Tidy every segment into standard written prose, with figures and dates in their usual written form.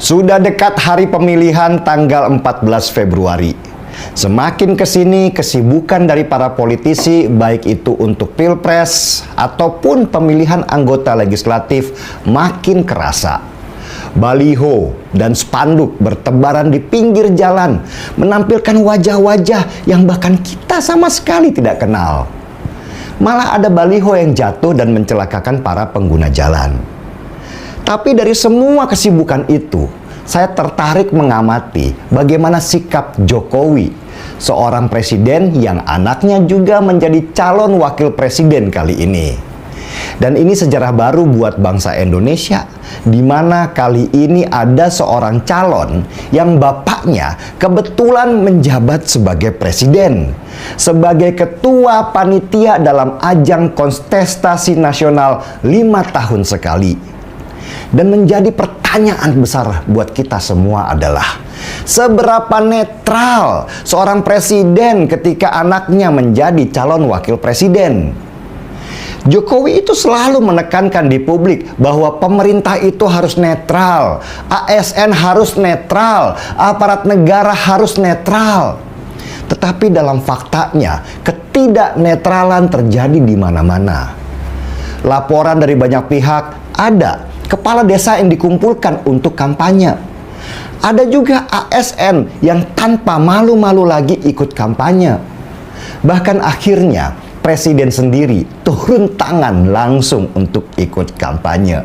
Sudah dekat hari pemilihan tanggal 14 Februari. Semakin kesini kesibukan dari para politisi, baik itu untuk pilpres ataupun pemilihan anggota legislatif, makin kerasa. Baliho dan spanduk bertebaran di pinggir jalan, menampilkan wajah-wajah yang bahkan kita sama sekali tidak kenal. Malah ada baliho yang jatuh dan mencelakakan para pengguna jalan. Tapi dari semua kesibukan itu, saya tertarik mengamati bagaimana sikap Jokowi, seorang presiden yang anaknya juga menjadi calon wakil presiden kali ini. Dan ini sejarah baru buat bangsa Indonesia, di mana kali ini ada seorang calon yang bapaknya kebetulan menjabat sebagai presiden, sebagai ketua panitia dalam ajang kontestasi nasional 5 tahun sekali. Dan menjadi pertanyaan besar buat kita semua adalah, seberapa netral seorang presiden ketika anaknya menjadi calon wakil presiden? Jokowi itu selalu menekankan di publik bahwa pemerintah itu harus netral, ASN harus netral, aparat negara harus netral. Tetapi dalam faktanya, ketidaknetralan terjadi di mana-mana. Laporan dari banyak pihak, ada kepala desa yang dikumpulkan untuk kampanye. Ada juga ASN yang tanpa malu-malu lagi ikut kampanye. Bahkan akhirnya presiden sendiri turun tangan langsung untuk ikut kampanye.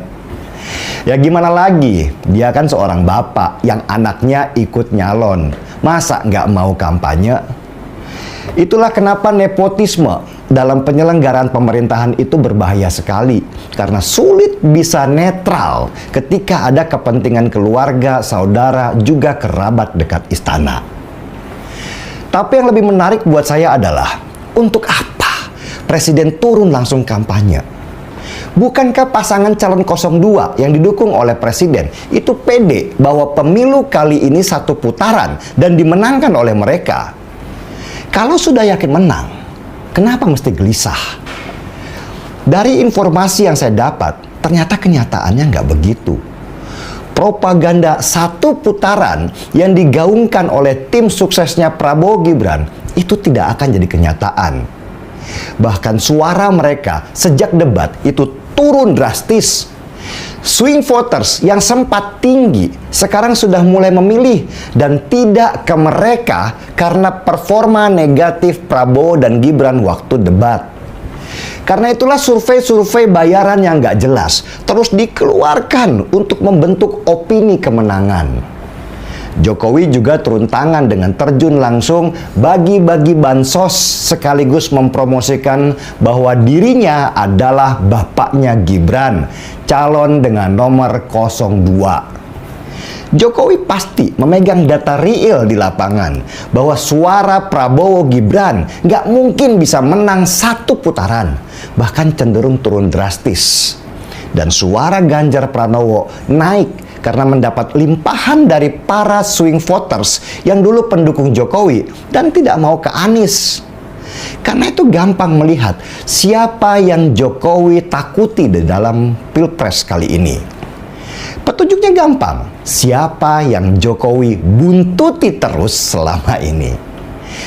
Ya gimana lagi, dia kan seorang bapak yang anaknya ikut nyalon. Masa nggak mau kampanye? Itulah kenapa nepotisme dalam penyelenggaraan pemerintahan itu berbahaya sekali, karena sulit bisa netral ketika ada kepentingan keluarga, saudara, juga kerabat dekat istana. Tapi yang lebih menarik buat saya adalah, untuk apa presiden turun langsung kampanye? Bukankah pasangan calon 02 yang didukung oleh presiden itu pede bahwa pemilu kali ini satu putaran dan dimenangkan oleh mereka? Kalau sudah yakin menang, kenapa mesti gelisah? Dari informasi yang saya dapat, ternyata kenyataannya nggak begitu. Propaganda satu putaran yang digaungkan oleh tim suksesnya Prabowo Gibran itu tidak akan jadi kenyataan. Bahkan suara mereka sejak debat itu turun drastis. Swing voters yang sempat tinggi sekarang sudah mulai memilih dan tidak ke mereka karena performa negatif Prabowo dan Gibran waktu debat. Karena itulah survei-survei bayaran yang nggak jelas terus dikeluarkan untuk membentuk opini kemenangan. Jokowi juga turun tangan dengan terjun langsung bagi-bagi bansos sekaligus mempromosikan bahwa dirinya adalah bapaknya Gibran, calon dengan nomor 02. Jokowi pasti memegang data real di lapangan bahwa suara Prabowo Gibran nggak mungkin bisa menang satu putaran, bahkan cenderung turun drastis. Dan suara Ganjar Pranowo naik karena mendapat limpahan dari para swing voters yang dulu pendukung Jokowi dan tidak mau ke Anies. Karena itu gampang melihat siapa yang Jokowi takuti di dalam pilpres kali ini. Petunjuknya gampang, siapa yang Jokowi buntuti terus selama ini.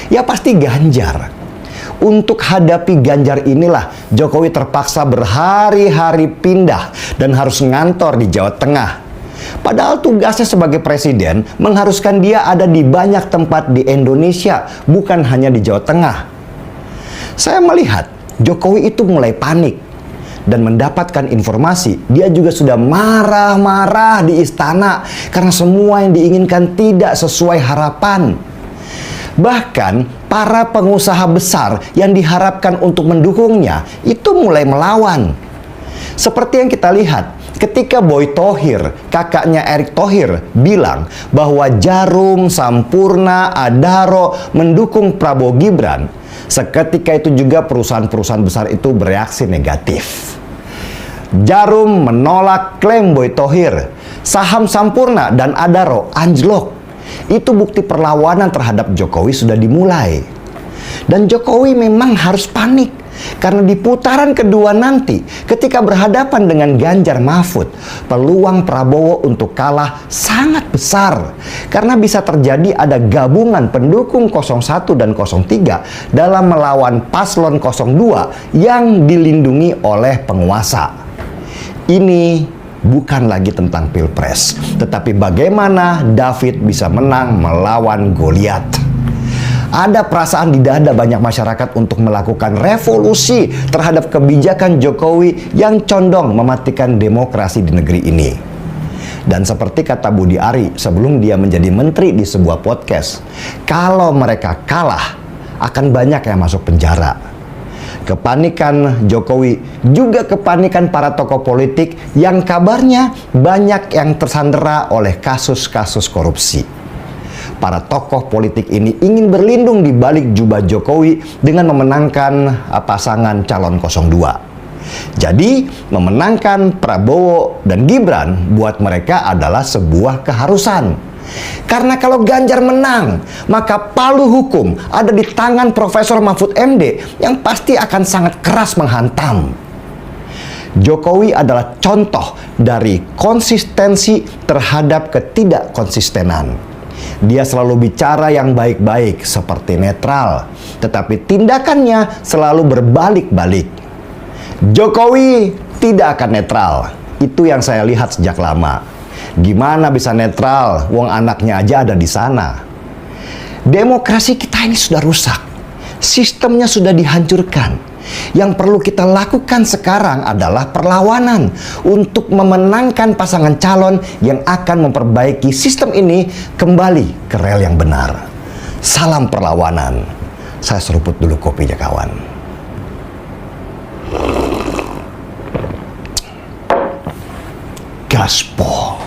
Ya pasti Ganjar. Untuk hadapi Ganjar inilah Jokowi terpaksa berhari-hari pindah dan harus ngantor di Jawa Tengah. Padahal tugasnya sebagai presiden mengharuskan dia ada di banyak tempat di Indonesia, bukan hanya di Jawa Tengah. Saya melihat Jokowi itu mulai panik dan mendapatkan informasi dia juga sudah marah-marah di istana karena semua yang diinginkan tidak sesuai harapan. Bahkan para pengusaha besar yang diharapkan untuk mendukungnya itu mulai melawan. Seperti yang kita lihat ketika Boy Thohir, kakaknya Erick Thohir, bilang bahwa Jarum, Sampurna, Adaro mendukung Prabowo Gibran, seketika itu juga perusahaan-perusahaan besar itu bereaksi negatif. Jarum menolak klaim Boy Thohir, saham Sampurna dan Adaro anjlok. Itu bukti perlawanan terhadap Jokowi sudah dimulai. Dan Jokowi memang harus panik Karena di putaran kedua nanti, ketika berhadapan dengan Ganjar Mahfud, peluang Prabowo untuk kalah sangat besar. Karena bisa terjadi ada gabungan pendukung 01 dan 03 dalam melawan paslon 02 yang dilindungi oleh penguasa. Ini bukan lagi tentang Pilpres, tetapi bagaimana David bisa menang melawan Goliat. Ada perasaan di dada banyak masyarakat untuk melakukan revolusi terhadap kebijakan Jokowi yang condong mematikan demokrasi di negeri ini. Dan seperti kata Budi Ari sebelum dia menjadi menteri di sebuah podcast, kalau mereka kalah, akan banyak yang masuk penjara. Kepanikan Jokowi juga kepanikan para tokoh politik yang kabarnya banyak yang tersandera oleh kasus-kasus korupsi. Para tokoh politik ini ingin berlindung di balik jubah Jokowi dengan memenangkan pasangan calon 02. Jadi, memenangkan Prabowo dan Gibran buat mereka adalah sebuah keharusan. Karena kalau Ganjar menang, maka palu hukum ada di tangan Profesor Mahfud MD yang pasti akan sangat keras menghantam. Jokowi adalah contoh dari konsistensi terhadap ketidakkonsistenan. Dia selalu bicara yang baik-baik seperti netral, tetapi tindakannya selalu berbalik-balik. Jokowi tidak akan netral. Itu yang saya lihat sejak lama. Gimana bisa netral? Wong anaknya aja ada di sana. Demokrasi kita ini sudah rusak. Sistemnya sudah dihancurkan. Yang perlu kita lakukan sekarang adalah perlawanan untuk memenangkan pasangan calon yang akan memperbaiki sistem ini kembali ke rel yang benar. Salam perlawanan. Saya seruput dulu kopinya, kawan. Gaspol.